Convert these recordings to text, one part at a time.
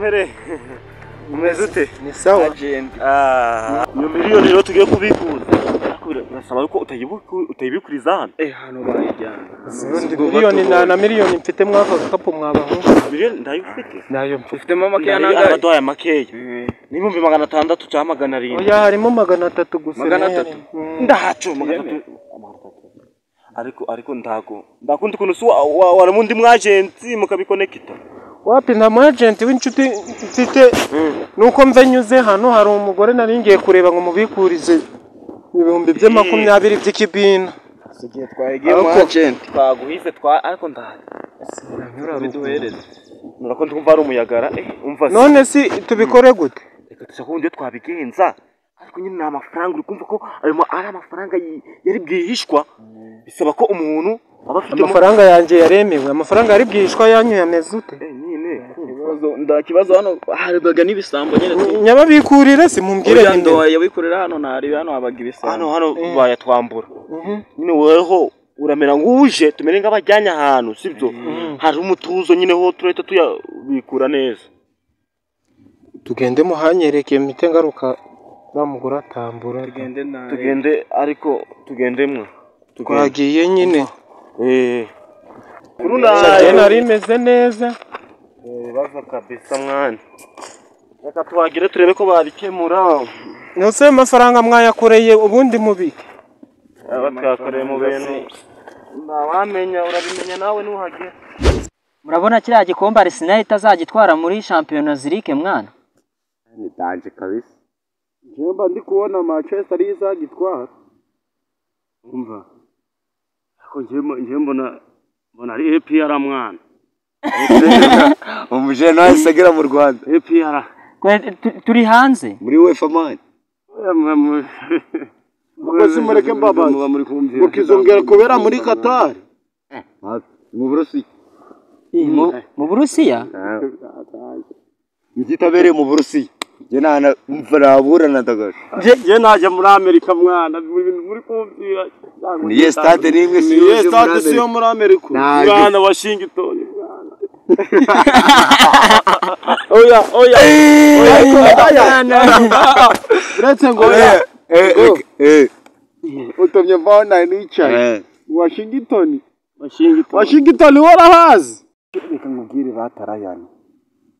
Komere. Umeze ute? Ni sawa. Iyo miliyoni rero tugiye kubikuza. Urasaba ko utayibikuriza hano. Hano bayijyana. Miliyoni na miliyoni mfite mwaka gapo mwabaho. Miliyoni ndayifite. Nayo Ufitemo makeya nangahe? Abadoya makeya. N'ibihumbi 600 cyangwa 700. Oya harimo 300 gusa. 300. Ndahacu 300. Ariko ndakundi kuntu su waramundi mwagenti mukabikonekita. Wapi nta agent w'inshuti mfite nuko mvenyuze hano hari umugore nari ngiye kureba ngo mubikurize ibihumbi bye 20 by'ikibina. Sigiye twagiye mu agent. Twaguhize ariko ndahaye. Nyura biduhereze. Nuko ndumva ari umuyagara umva. None si tubikore gute? Reka tusakundi twabigenza. Ariko nyine na amafaranga uri kumva ko ayo ari amafaranga yari bwihishwa. Bisaba ko umuntu aba afite amafaranga yanjye yaremewe. Amafaranga yari bwihishwa yanyu yameze ute? Kibazo hano haribaga n'ibisambo nyine. Nyababikurire si mumbwire ndo yabikurira hano ntari hano habaga ibisambo. Hano bayatwambura. Nyine weho uramera nguje tumere ngabajyanya ahantu sibyo. Hari umutuzo nyine ho tureta tuyabikura neza. Tugende muhanyereke mite ngaruka bamugura tambura. Tugende ariko tugendemwe. Twagiye nyine. Kuruna nari meze neza. Baza kabisa mwana. Reka twagire turebe ko babikemura. Nose amafaranga mwayakoreye ubundi mubike. Abatwakoreye mu bintu. Ndawamenya urabimenya nawe nuhage. Murabona kiriya gikombe Arsenal itazagitwara muri Champions League mwana? Ni danje kabisa. Jemba ndi kubona Manchester izagitwara. Umva. Ako nje mbona ari APR mwana. Umuje nawe segera mu Rwanda. APR. Turi hanze. Muri UEFA man. Mukozi mureke mbaba. Mukizongera kubera muri Qatar. Mu Burusiya. Mu Burusiya? Ngitabere mu Burusiya. Je nana mvara na dagaje. Je naje muri Amerika mwana muri kumvira. Ni stade nimwe si yo stade si yo muri Amerika. Mwana Washington mwana. Oya. Uretse ngo utomye mbona nicaye. Washington warahazi. Reka nkubwire batarayana.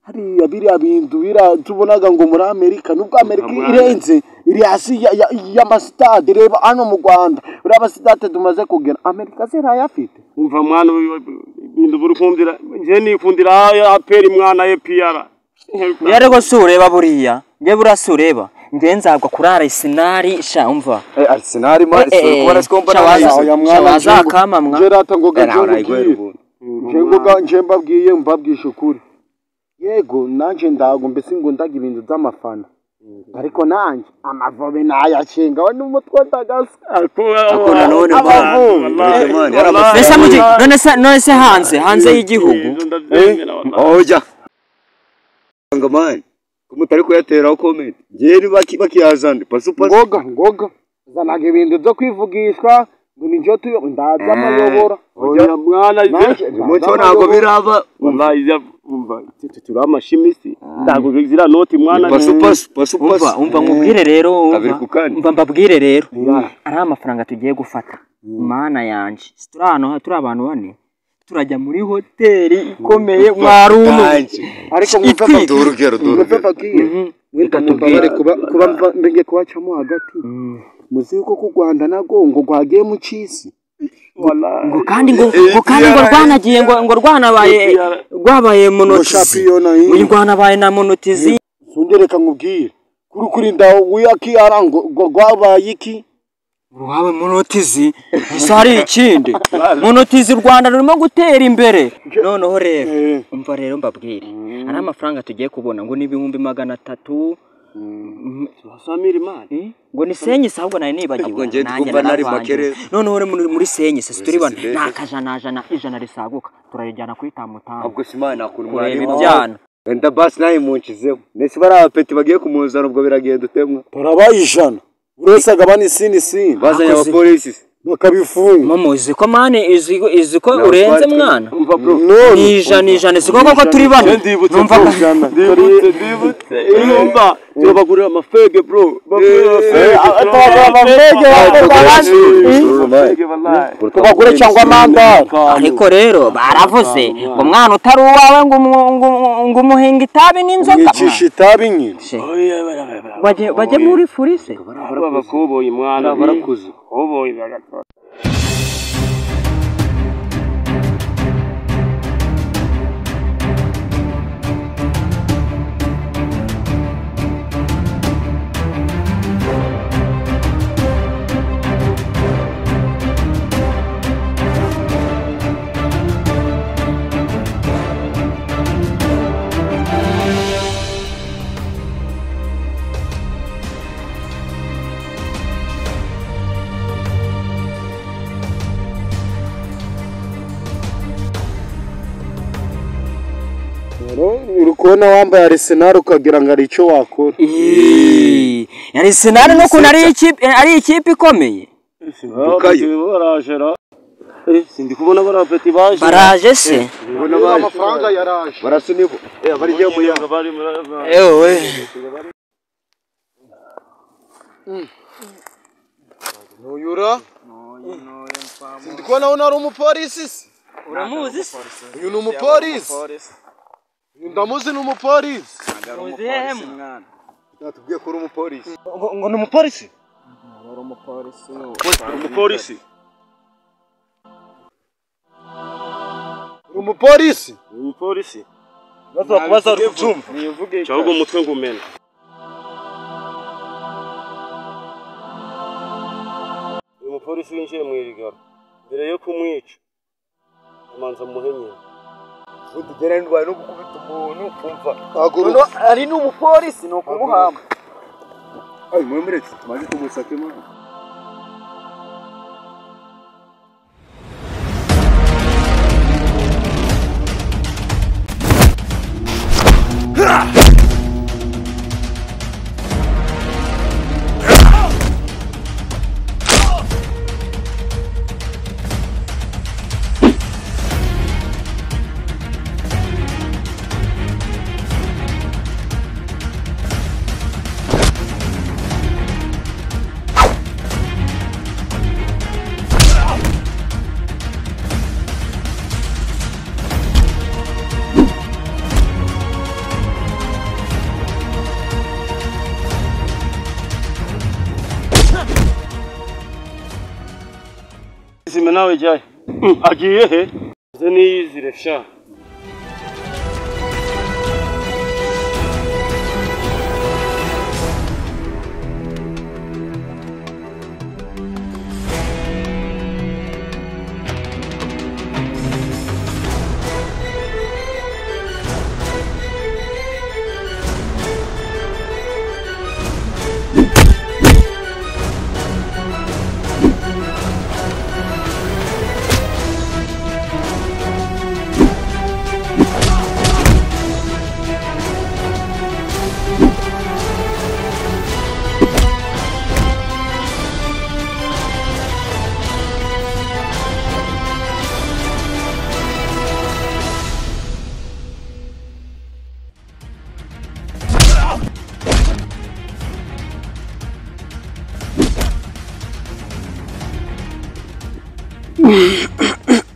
Hari abiri bintu tubonaga ngo muri Amerika nubwo Amerika irenze iri hasi y'amastade reba hano mu Rwanda uraba stade tumaze kugera Amerika zirayafite. Umva mwana bintu buri kumvira nje nikundira APR mwana APR. Yarego sureba buriya nge burasureba nge nzagwa kuri Arsenal sha umva Arsenal mari kubona sikombana ya mwana zakama mwa gerata ngo nje mbabwisha ukuri yego nanje ndago mbese ngo ndaga ibintu by'amafana ariko nanje amavobe nayacenga wa n'umutwe ndagasa ako nanone none se hanze y'igihugu oja ngamani kumutari kuyateraho comment je bakiyazana pasu ngoga zanaga ibintu byo kwivugishwa ngo ninjo tuyo ndaza amayobora oya mwana muco nago biraba wallahi umva turama shimisi ndago zira noti mwana pasu umva nkubwire rero umva mbabwire rero ari amafaranga tugiye gufata mana yanje turi abantu bane turajya muri hoteli ikomeye mwaruno ariko mwumva urugero reka tubwire kuba mbenge kwacamo hagati muzi yuko ku Rwanda nago ngo gwagiye mu cisi ngo kandi ngo rwanagiye ngo rwabaye monotizi ngo rwanabaye na monotizi sundereka nkubwire kuri ndawo wiyaki arango rwabaye iki Ruhawe monotizi isari ikindi monotizi Rwanda rurimo gutera imbere noneho rero umva rero mbabwire ari amafaranga tugiye kubona ngo n'ibihumbi 300 Samiri mani ngo ni senyise ahubwo nari nibagiwe nanjye noneho muri senyise turi bana nakajana ijana risaguka turayijyana kuri tamutanga ubwo simana akuru mwari ibyana enda basi nayi munchizeho nese bari abapeti bagiye kumuzana ubwo biragiye dutemwa turabayijana urese agabana isini bazanya abapolisi bakabifunga. Momo iziko mane iziko urenze mwana. No, Ijana siko koko turi bane. Numva Numva turabagurira amafege bro. Tubagure cyangwa amanda. Ariko rero baravuze ngo mwana utari uwawe ngo umuhinga itabi n'inzoka. Nyicisha itabi nyine. Baje muri furise. Abakoboyi mwana barakuze. Koboyi bagatwa. Uri kubona wambaye Arsenal ukagira ngo ari icyo wakora. Arsenal no kuna ari ikipe ikomeye. Barajera. Sindi kubona barapeti baje. Baraje se. Amafaranga yaraje. Barasunibo. Bari giye mu yanga bari muri. Ewe. Noyura? Sindi kubona una ari umupolisi. Uramuzi se? Uyu ni umupolisi. Ndamuzi ni umupolisi. Uzihemu. Natubwiye ko uri umupolisi. Ngo ni umupolisi? Uri umupolisi. Umupolisi. Uri umupolisi? Umupolisi. Baza kubaza uri kubyumva. Cyangwa umutwe ngumena. Uyu mupolisi winjiye mu irigaro. Mbere yo kumwica. Amanza muhenye. Udugere ndwaye no gukubita umuntu kumva. No ari n'umupolisi no kumuhamba. Ay mwemuretse maze kumusake mwana. Zime nawe jaye. Agiye he? Ze niyizire sha.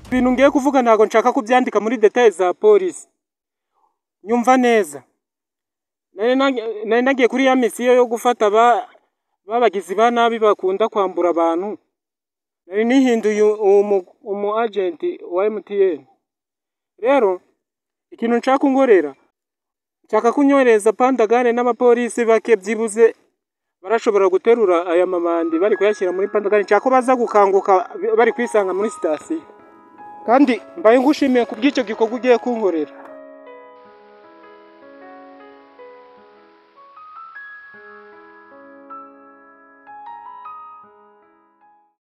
Ibintu ngiye kuvuga ntago nshaka kubyandika muri details za police. Nyumva neza. Nari nagiye kuri ya misiyo yo gufata babagizi ba nabi bakunda kwambura abantu. Nari nihinduye umu agent wa MTN. Rero ikintu nshaka ngorera, nshaka kunyoreza Pandagare n'abapolisi bake byibuze barashobora guterura aya mamandi bari kuyashyira muri Pandagare. Nshaka baza gukanguka bari kwisanga muri station. Kandi mbaye ngushimiye ku bw'icyo gikorwa ugiye kunkorera.